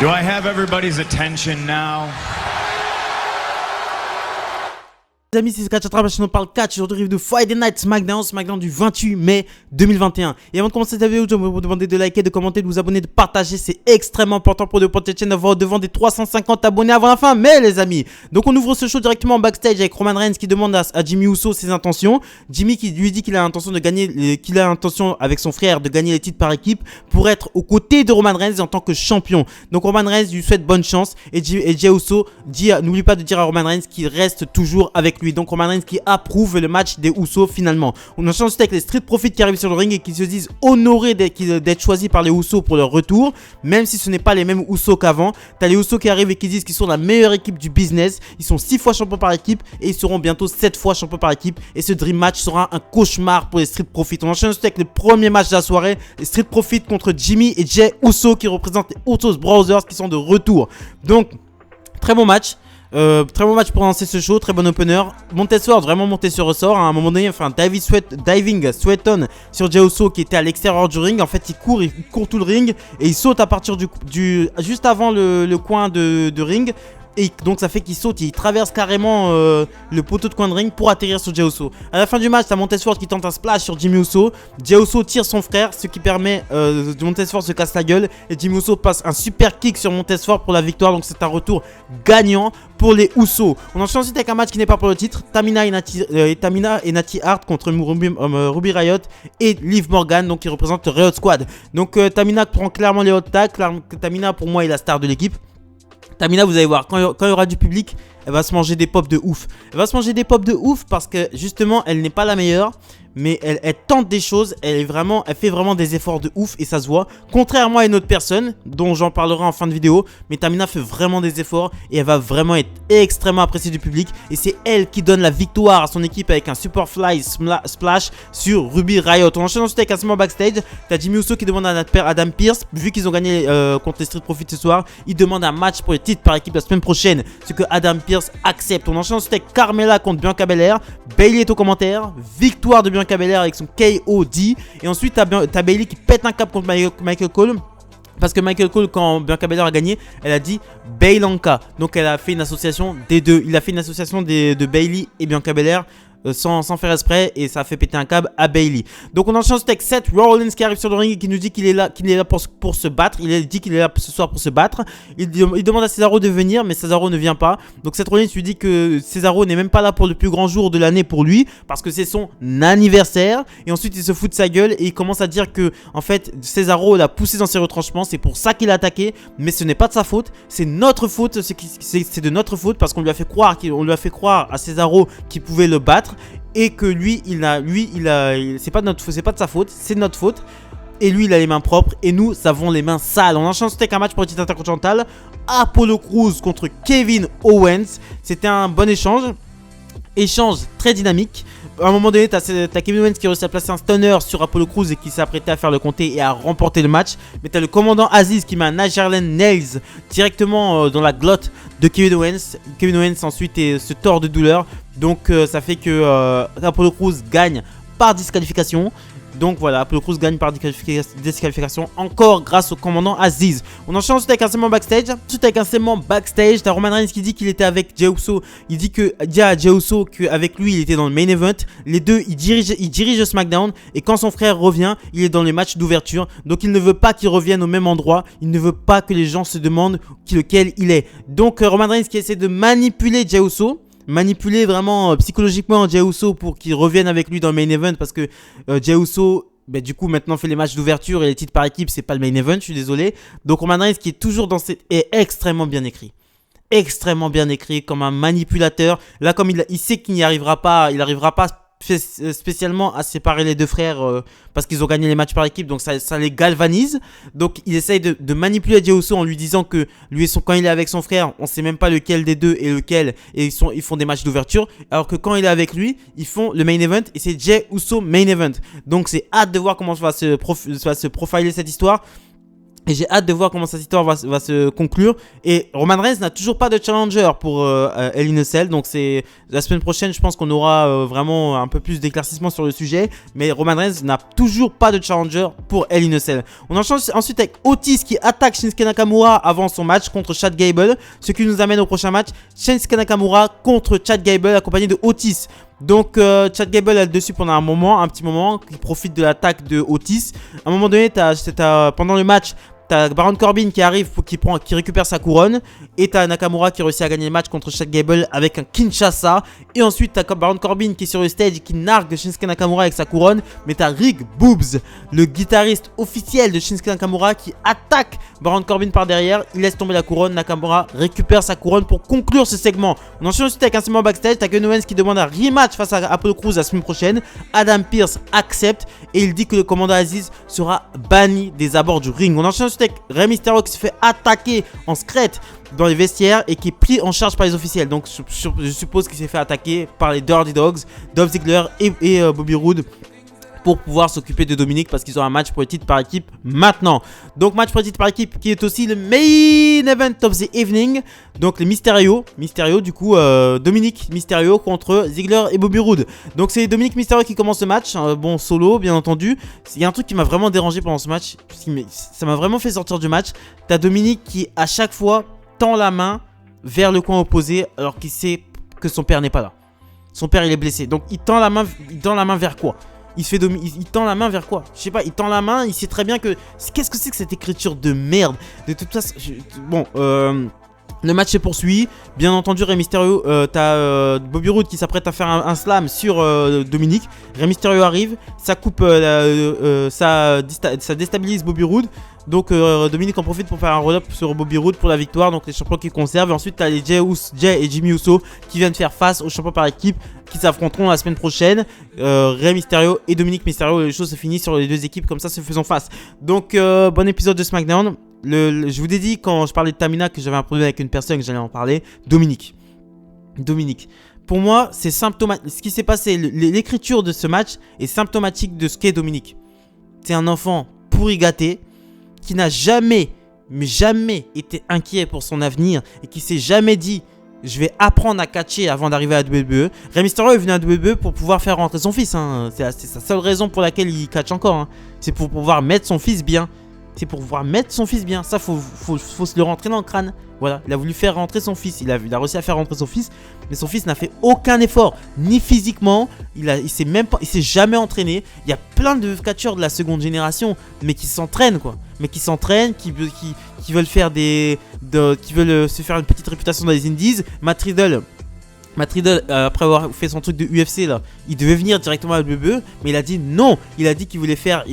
Do I have everybody's attention now? Les amis, c'est Catch International, on parle catch. Aujourd'hui, review de Friday Night SmackDown du 28 mai 2021. Et avant de commencer cette vidéo, je vais vous demander de liker, de commenter, de vous abonner, de partager. C'est extrêmement important pour cette chaîne d'avoir devant des 350 abonnés avant la fin. Mais les amis, donc on ouvre ce show directement en backstage avec Roman Reigns qui demande à Jimmy Uso ses intentions. Jimmy qui lui dit qu'il a l'intention de gagner, qu'il a l'intention avec son frère de gagner les titres par équipe pour être aux côtés de Roman Reigns en tant que champion. Donc Roman Reigns lui souhaite bonne chance et Jey Uso dit, n'oublie pas de dire à Roman Reigns qu'il reste toujours avec lui. Donc Roman Reigns qui approuve le match des Usos finalement. On enchaîne ensuite avec les Street Profits qui arrivent sur le ring et qui se disent honorés d'être choisis par les Usos pour leur retour, même si ce n'est pas les mêmes Usos qu'avant. T'as les Usos qui arrivent et qui disent qu'ils sont la meilleure équipe du business. Ils sont 6 fois champions par équipe et ils seront bientôt 7 fois champions par équipe. Et ce Dream Match sera un cauchemar pour les Street Profits. On enchaîne ensuite avec le premier match de la soirée, les Street Profits contre Jimmy et Jey Uso qui représentent les Usos Brothers qui sont de retour. Donc, très bon match. Très bon match pour lancer ce show, très bon opener. Montesford vraiment monté sur ressort à un moment donné, enfin diving Sweaton sur Jey Uso qui était à l'extérieur du ring. En fait il court tout le ring et il saute à partir juste avant le coin de ring. Et donc ça fait qu'il saute, il traverse carrément le poteau de coin de ring pour atterrir sur Jey Uso. À la fin du match, t'as Montesford qui tente un splash sur Jimmy Uso. Jey Uso tire son frère, ce qui permet Montesford se casse la gueule. Et Jimmy Uso passe un super kick sur Montesford pour la victoire. Donc c'est un retour gagnant pour les Usos. On enchaîne ensuite avec un match qui n'est pas pour le titre. Tamina et Natty Hart contre Ruby Riott et Liv Morgan, donc qui représentent le Riott Squad. Donc Tamina prend clairement les hot tags. Tamina pour moi est la star de l'équipe. Tamina, vous allez voir, quand il y aura du public, elle va se manger des pops de ouf. Elle va se manger des pops de ouf parce que justement, elle n'est pas la meilleure. Mais elle tente des choses, elle fait vraiment des efforts de ouf et ça se voit. Contrairement à une autre personne, dont j'en parlerai en fin de vidéo. Mais Tamina fait vraiment des efforts et elle va vraiment être extrêmement appréciée du public. Et c'est elle qui donne la victoire à son équipe avec un Superfly Splash sur Ruby Riott. On enchaîne ensuite avec un segment backstage. T'as Jimmy Uso qui demande à Adam Pearce, vu qu'ils ont gagné contre les Street Profits ce soir, il demande un match pour les titres par équipe la semaine prochaine. Ce que Adam Pearce accepte. On enchaîne ensuite avec Carmella contre Bianca Belair. Bayley est au commentaire. Victoire de Bianca Belair avec son KOD. Et ensuite t'as Bayley qui pète un cap contre Michael Cole. Parce que Michael Cole, quand Bianca Belair a gagné, elle a dit Baylanka. Donc elle a fait une association des deux. Il a fait une association de Bayley et Bianca Belair. Sans faire exprès et ça a fait péter un câble à Bayley. Donc on enchaîne avec Seth Rollins qui arrive sur le ring et qui nous dit qu'il est là pour se battre. Il a dit qu'il est là ce soir pour se battre. Il demande à Cesaro de venir mais Cesaro ne vient pas. Donc Seth Rollins lui dit que Cesaro n'est même pas là pour le plus grand jour de l'année pour lui parce que c'est son anniversaire. Et ensuite il se fout de sa gueule et il commence à dire que en fait Cesaro l'a poussé dans ses retranchements. C'est pour ça qu'il a attaqué, mais ce n'est pas de sa faute. C'est notre faute. C'est de notre faute parce qu'on lui a fait croire à Cesaro qu'il pouvait le battre. Et que c'est pas de sa faute, c'est de notre faute. Et lui il a les mains propres et nous avons les mains sales. On enchaîne avec un match pour le titre intercontinental. Apollo Crews contre Kevin Owens. C'était un bon échange très dynamique. À un moment donné, t'as Kevin Owens qui réussit à placer un stunner sur Apollo Crews et qui s'est apprêté à faire le compter et à remporter le match. Mais t'as le commandant Aziz qui met un Nigerian Nails directement dans la glotte de Kevin Owens. Kevin Owens ensuite se tord de douleur. Donc ça fait que Apollo Crews gagne par disqualification. Donc voilà, Apollo Crews gagne par disqualification encore grâce au commandant Aziz. On enchaîne ensuite avec un segment backstage. T'as Roman Reigns qui dit qu'il était avec Jey Uso. Il dit à Jey Uso qu'avec lui il était dans le main event. Les deux ils dirigent SmackDown. Et quand son frère revient, il est dans les matchs d'ouverture. Donc il ne veut pas qu'il revienne au même endroit. Il ne veut pas que les gens se demandent lequel il est. Donc Roman Reigns qui essaie de manipuler Jey Uso. Manipuler vraiment psychologiquement Jey Uso pour qu'il revienne avec lui dans le main event parce que Jey Uso du coup maintenant fait les matchs d'ouverture et les titres par équipe c'est pas le main event, je suis désolé. Donc Roman Reigns qui est toujours est extrêmement bien écrit comme un manipulateur. Là comme il sait qu'il n'y arrivera pas, il n'arrivera pas spécialement à séparer les deux frères parce qu'ils ont gagné les matchs par équipe, donc ça les galvanise. Donc il essaye de manipuler Jey Uso en lui disant que quand il est avec son frère, on sait même pas lequel des deux est lequel et ils font des matchs d'ouverture, alors que quand il est avec lui, ils font le main event et c'est Jey Uso main event. Donc c'est hâte de voir comment va se profiler cette histoire. Et j'ai hâte de voir comment cette histoire va se conclure. Et Roman Reigns n'a toujours pas de challenger pour Hell in a Cell. Donc c'est la semaine prochaine, je pense qu'on aura vraiment un peu plus d'éclaircissement sur le sujet. Mais Roman Reigns n'a toujours pas de challenger pour Hell in a Cell. On enchaîne ensuite avec Otis qui attaque Shinsuke Nakamura avant son match contre Chad Gable. Ce qui nous amène au prochain match. Shinsuke Nakamura contre Chad Gable accompagné de Otis. Donc Chad Gable a le dessus pendant un petit moment, qui profite de l'attaque de Otis. À un moment donné, pendant le match, t'as Baron Corbin qui arrive, qui récupère sa couronne. Et t'as Nakamura qui réussit à gagner le match contre Chad Gable avec un Kinshasa. Et ensuite t'as Baron Corbin qui est sur le stage et qui nargue Shinsuke Nakamura avec sa couronne. Mais t'as Rick Boobs, le guitariste officiel de Shinsuke Nakamura, qui attaque Baron Corbin par derrière. Il laisse tomber la couronne, Nakamura récupère sa couronne pour conclure ce segment. On enchaîne ensuite avec un segment backstage. T'as Kevin Owens qui demande un rematch face à Apollo Crews la semaine prochaine. Adam Pearce accepte et il dit que le commandant Aziz sera banni des abords du ring. On enchaîne ensuite avec Rey Mysterio qui se fait attaquer en secret dans les vestiaires et qui est pris en charge par les officiels. Donc je suppose qu'il s'est fait attaquer par les Dirty Dogs, Dolph Ziggler et Bobby Roode, pour pouvoir s'occuper de Dominic parce qu'ils ont un match pour le titre par équipe maintenant. Donc match pour le titre par équipe qui est aussi le main event of the evening. Donc les Mysterio du coup Dominic Mysterio contre Ziggler et Bobby Roode. Donc c'est Dominic Mysterio qui commence le match, bon solo bien entendu. Il y a un truc qui m'a vraiment dérangé pendant ce match, ça m'a vraiment fait sortir du match. T'as Dominic qui à chaque fois tend la main vers le coin opposé alors qu'il sait que son père n'est pas là. Son père il est blessé, donc il tend la main vers quoi? Il tend la main vers quoi? Je sais pas, il tend la main, il sait très bien que... Qu'est-ce que c'est que cette écriture de merde? De toute façon... Bon, le match se poursuit. Bien entendu, Rey Mysterio, t'as Bobby Roode qui s'apprête à faire un slam sur Dominic. Rey Mysterio arrive, ça coupe, ça déstabilise Bobby Roode. Donc Dominic en profite pour faire un roll-up sur Bobby Roode pour la victoire. Donc les champions qui conservent. Et ensuite t'as les Jey et Jimmy Uso qui viennent faire face aux champions par équipe qui s'affronteront la semaine prochaine. Rey Mysterio et Dominic Mysterio. Les choses se finissent sur les deux équipes comme ça se faisant face. Donc bon épisode de SmackDown. Je vous ai dit quand je parlais de Tamina que j'avais un problème avec une personne que j'allais en parler. Dominic. Pour moi c'est symptomatique. Ce qui s'est passé, l'écriture de ce match est symptomatique de ce qu'est Dominic. C'est un enfant pourri gâté qui n'a jamais été inquiet pour son avenir et qui s'est jamais dit je vais apprendre à catcher avant d'arriver à la WWE. Rey Mysterio est venu à la WWE pour pouvoir faire rentrer son fils, hein. C'est sa seule raison pour laquelle il catch encore, hein. C'est pour pouvoir mettre son fils bien. Ça faut se le rentrer dans le crâne. Voilà, il a voulu faire rentrer son fils. Il a réussi à faire rentrer son fils. Mais son fils n'a fait aucun effort. Ni physiquement. Il s'est jamais entraîné. Il y a plein de catcheurs de la seconde génération. Mais qui s'entraînent quoi. Qui veulent faire qui veulent se faire une petite réputation dans les indies. Matt Riddle, après avoir fait son truc de UFC là, il devait venir directement à la WWE, mais il a dit non. Il a dit qu'il voulait faire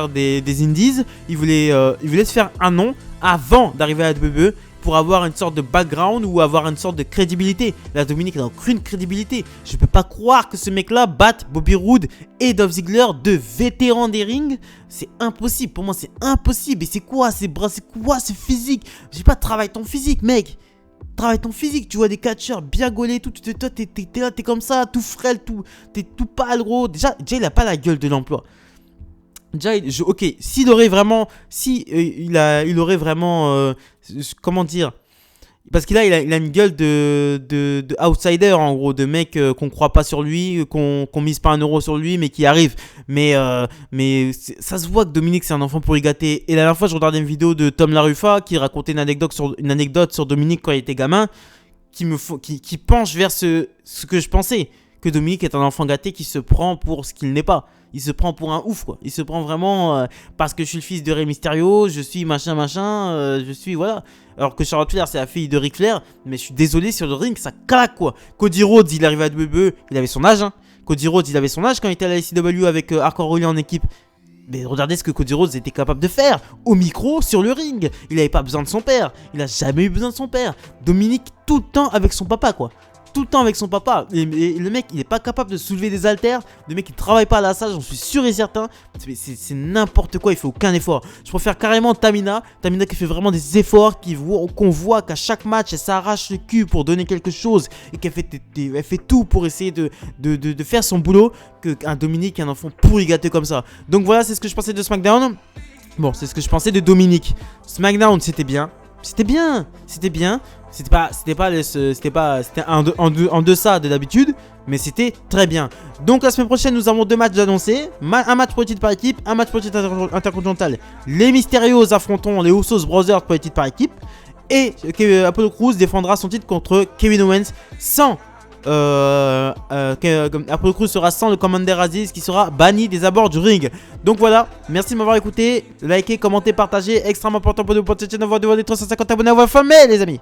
des indies. Il voulait se faire un nom avant d'arriver à la WWE pour avoir une sorte de background ou avoir une sorte de crédibilité. Là, Dominic n'a aucune crédibilité. Je peux pas croire que ce mec-là batte Bobby Roode et Dolph Ziggler, deux vétérans des rings. C'est impossible. Pour moi, c'est impossible. Et c'est quoi ces bras? C'est quoi ce physique? Je sais pas, travaille ton physique, mec. Travaille ton physique, tu vois des catcheurs bien gaulés, tout, toi t'es là, t'es comme ça, tout frêle, t'es tout pâle gros. Déjà il a pas la gueule de l'emploi. Déjà, ok, s'il aurait vraiment, il aurait vraiment, comment dire, parce qu'il il a une gueule de outsider en gros, de mec qu'on croit pas sur lui, qu'on mise pas un euro sur lui, mais qui arrive. Mais ça se voit que Dominic c'est un enfant pourri gâté. Et la dernière fois je regardais une vidéo de Tom Laruffa qui racontait une anecdote sur Dominic quand il était gamin, qui penche vers ce que je pensais, que Dominic est un enfant gâté qui se prend pour ce qu'il n'est pas. Il se prend pour un ouf quoi. Il se prend vraiment parce que je suis le fils de Rey Mysterio, je suis machin, je suis voilà. Alors que Charlotte Flair c'est la fille de Ric Flair, mais je suis désolé sur le ring ça claque quoi. Cody Rhodes il arrivait à WWE, il avait son âge hein. Cody Rhodes il avait son âge quand il était à la ICW avec Hardcore Holly en équipe. Mais regardez ce que Cody Rhodes était capable de faire au micro, sur le ring. Il n'avait pas besoin de son père, il a jamais eu besoin de son père. Dominic tout le temps avec son papa quoi. Tout le temps avec son papa. Et le mec il est pas capable de soulever des haltères. Le mec il travaille pas à la salle, j'en suis sûr et certain. C'est n'importe quoi, il fait aucun effort. Je préfère carrément Tamina qui fait vraiment des efforts, qu'on voit qu'à chaque match elle s'arrache le cul pour donner quelque chose et qu'elle fait tout pour essayer de faire son boulot, qu'un Dominic, un enfant pourri gâté comme ça. Donc voilà, c'est ce que je pensais de SmackDown. Bon, c'est ce que je pensais de Dominique. SmackDown, c'était bien. C'était bien. C'était bien. C'était en deçà de d'habitude, mais c'était très bien. Donc la semaine prochaine, nous avons 2 matchs annoncés. Un match pour les titres par équipe, un match pour les titres intercontinental. Les Mysterios affronteront les Usos Brothers pour les titres par équipe. Et Apollo Crews défendra son titre contre Kevin Owens sans... Apollo Crews sera sans le Commander Aziz qui sera banni des abords du ring. Donc voilà, merci de m'avoir écouté. Likez, commentez, partagez. Extrêmement important pour nous pour cette chaîne. Avoir des 350 abonnés à votre famille, les amis.